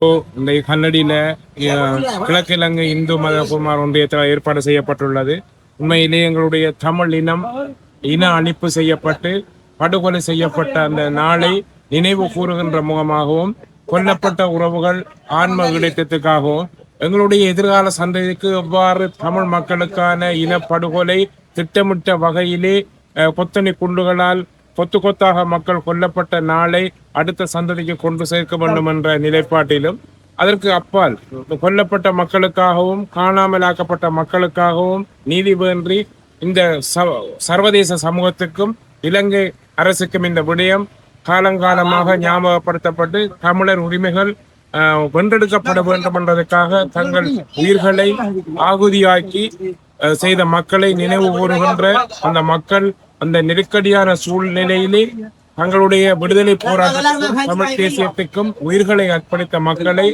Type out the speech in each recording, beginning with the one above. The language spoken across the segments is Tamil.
இந்த கன்னடியில கிழக்கிழங்கை இந்து மத குமார் ஒன்றியத்தில் ஏற்பாடு செய்யப்பட்டுள்ளது. உண்மையிலே எங்களுடைய தமிழ் இன அழிப்பு செய்யப்பட்டு படுகொலை செய்யப்பட்ட அந்த நாளை நினைவு கூறுகின்ற முகமாகவும் கொல்லப்பட்ட உறவுகள் ஆன்ம இடைத்தத்துக்காகவும் எங்களுடைய எதிர்கால சந்ததிக்கு எவ்வாறு தமிழ் மக்களுக்கான இனப்படுகொலை திட்டமிட்ட வகையிலே கொத்தனை குண்டுகளால் கொத்து கொத்தாக மக்கள் கொல்லப்பட்ட நாளை அடுத்த சந்ததிக்கு கொண்டு சேர்க்க வேண்டும் என்ற நிலைப்பாட்டிலும் அதற்கு அப்பால் கொல்லப்பட்ட மக்களுக்காகவும் காணாமல் ஆக்கப்பட்ட மக்களுக்காகவும் நீதி வேண்டி இந்த சர்வதேச சமூகத்துக்கும் இலங்கை அரசுக்கும் இந்த விடயம் காலங்காலமாக ஞாபகப்படுத்தப்பட்டு தமிழர் உரிமைகள் வென்றெடுக்கப்பட வேண்டும் என்பதற்காக தங்கள் உயிர்களை ஆகுதியாக்கி செய்த மக்களை நினைவு கூறுகின்ற அந்த மக்கள் அந்த நெருக்கடியான சூழ்நிலையிலே தங்களுடைய விடுதலை போராட்டத்திற்கும் தமிழ் தேசியத்துக்கும் உயிர்களை அர்ப்பணித்த மக்களை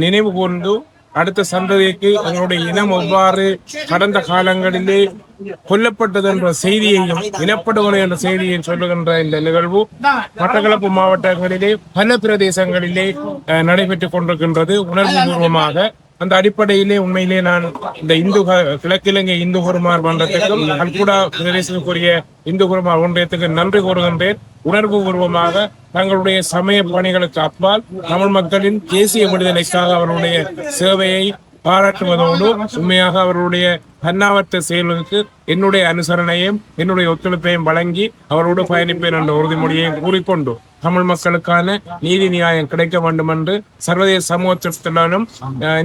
நினைவு கூர்ந்து அடுத்த சந்ததிக்கு எங்களுடைய இனம் எவ்வாறு கடந்த காலங்களிலே கொல்லப்பட்டது என்ற செய்தியையும் இனப்படுகொலை என்ற செய்தியை சொல்லுகின்ற இந்த நிகழ்வு மட்டக்களப்பு மாவட்டங்களிலே பல பிரதேசங்களிலே நடைபெற்றுக் கொண்டிருக்கின்றது. உணர்வு பூர்வமாக அந்த அடிப்படையிலே உண்மையிலே நான் இந்த கிழக்கிழங்கை இந்து குருமார் மன்றத்துக்கும் கல்குடா பிரதேசத்துக்குரிய இந்து குருமார் ஒன்றியத்துக்கு நன்றி கூறுகின்றேன். உணர்வு பூர்வமாக தங்களுடைய சமய பணிகளுக்கு அப்பால் தமிழ் மக்களின் தேசிய விடுதலைக்காக அவருடைய சேவையை பாராட்டுவதோடு உண்மையாக அவருடைய தன்னாவற்ற செயல்களுக்கு என்னுடைய அனுசரணையும் என்னுடைய ஒத்துழைப்பையும் வழங்கி அவரோடு பயணிப்பேன் என்ற உறுதிமொழியை கூறிக்கொண்டு தமிழ் மக்களுக்கான நீதி நியாயம் கிடைக்க வேண்டும் என்று சர்வதேச சமூகத்திலும்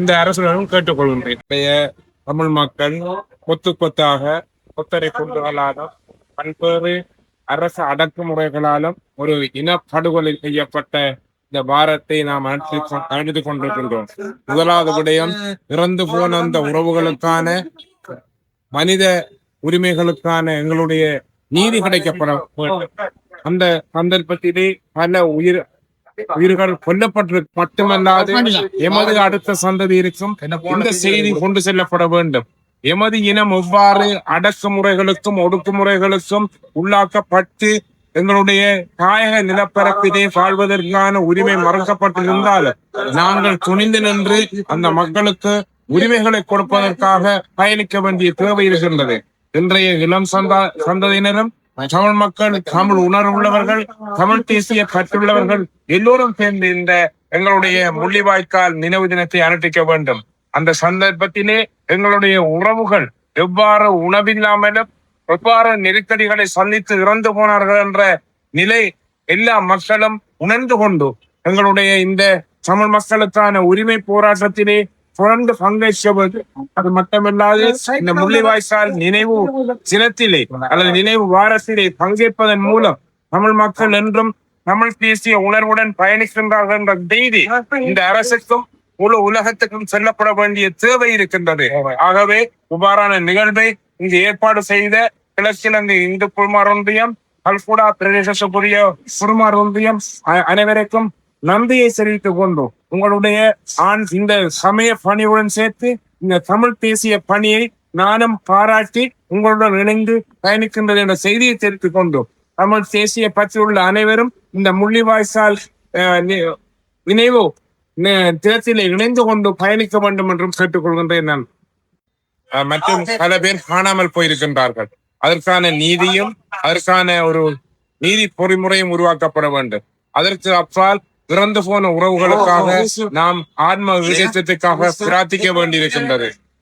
இந்த அரசுடனும் கேட்டுக்கொள்கின்றேன். தமிழ் மக்கள் கொத்து கொத்தாக கொத்தரை குண்டுகளாலும் பல்வேறு அரசு அடக்குமுறைகளாலும் ஒரு இனப்படுகொலை செய்யப்பட்ட இந்த பாரத்தை நாம் அணிந்து கொண்டிருக்கின்றோம். முதலாவது விடயம் இறந்து போன அந்த உறவுகளுக்கான மனித உரிமைகளுக்கான எங்களுடைய நீதி கிடைக்கப்பட வேண்டும். அந்த சந்தர்ப்பத்திலே பல உயிர்கள் கொல்லப்பட்டு மட்டுமல்லாது எமது அடுத்த சந்ததி இருக்கும் இந்த செய்தி கொண்டு செல்லப்பட வேண்டும். எமது இனம் எவ்வாறு அடக்குமுறைகளுக்கும் ஒடுக்குமுறைகளுக்கும் உள்ளாக்கப்பட்டு எங்களுடைய தாயக நிலப்பரப்பிலே வாழ்வதற்கான உரிமை மறுக்கப்பட்டிருந்தால் நாங்கள் துணிந்து நின்று அந்த மக்களுக்கு உரிமைகளை கொடுப்பதற்காக பயணிக்க வேண்டிய தேவை இருக்கின்றது. இன்றைய இளம் சந்ததியினரும் தமிழ் மக்கள், தமிழ் உணர்வுள்ளவர்கள், தமிழ் தேசிய பற்றுள்ளவர்கள் எல்லோரும் சேர்ந்து இந்த எங்களுடைய முள்ளிவாய்க்கால் நினைவு தினத்தை அனுஷ்டிக்க வேண்டும். அந்த சந்தர்ப்பத்திலே எங்களுடைய உறவுகள் எவ்வாறு உணவில்லாமலும் எவ்வாறு நெருக்கடிகளை சந்தித்து இறந்து போனார்கள் என்ற நிலை எல்லா மக்களும் உணர்ந்து கொண்டு எங்களுடைய இந்த தமிழ் மக்களுக்கான உரிமை போராட்டத்திலே தொடர்ந்து பங்கேற்றது. அது மட்டுமல்லாது இந்த முள்ளிவாய்க்கால் நினைவு தினத்திலே அல்லது நினைவு வாரத்திலே பங்கேற்பதன் மூலம் தமிழ் மக்கள் என்றும் தமிழ் தேசிய உணர்வுடன் பயணிக்கின்றார்கள் என்ற செய்தி இந்த அரசுக்கும் முழு உலகத்துக்கும் செல்லப்பட வேண்டிய தேவை இருக்கின்றது. ஆகவே இவ்வாறான நிகழ்வை இங்கு ஏற்பாடு செய்த கிழக்கிழங்கை இந்து குருமார் ஒன்றியம், கல்குடா பிரதேசத்துக்குரிய குருமார் ஒன்றியம் அனைவருக்கும் நன்றியை தெரிவித்துக் கொண்டு உங்களுடைய இந்த சமய பணியுடன் சேர்த்து இந்த தமிழ் தேசிய பணியை நானும் பாராட்டி உங்களுடன் இணைந்து பயணிக்கின்றது என்ற செய்தியை தெரிவித்துக் கொண்டு தமிழ் தேசிய பற்றியுள்ள அனைவரும் இந்த முள்ளிவாய்க்கால் நினைவு தினத்திலே இணைந்து கொண்டு பயணிக்க வேண்டும் என்றும் கேட்டுக்கொள்கின்றேன். நான் மற்றும் பல பேர் காணாமல் போயிருக்கின்றார்கள். அதற்கான நீதியும் அதற்கான ஒரு நீதி பொறிமுறையும் உருவாக்கப்பட வேண்டும். அதற்கு அப்பால் இறந்து போன உறவுகளுக்காக நாம் ஆன்ம விஜயத்துக்காக பிரார்த்திக்க வேண்டியிருக்கின்றது.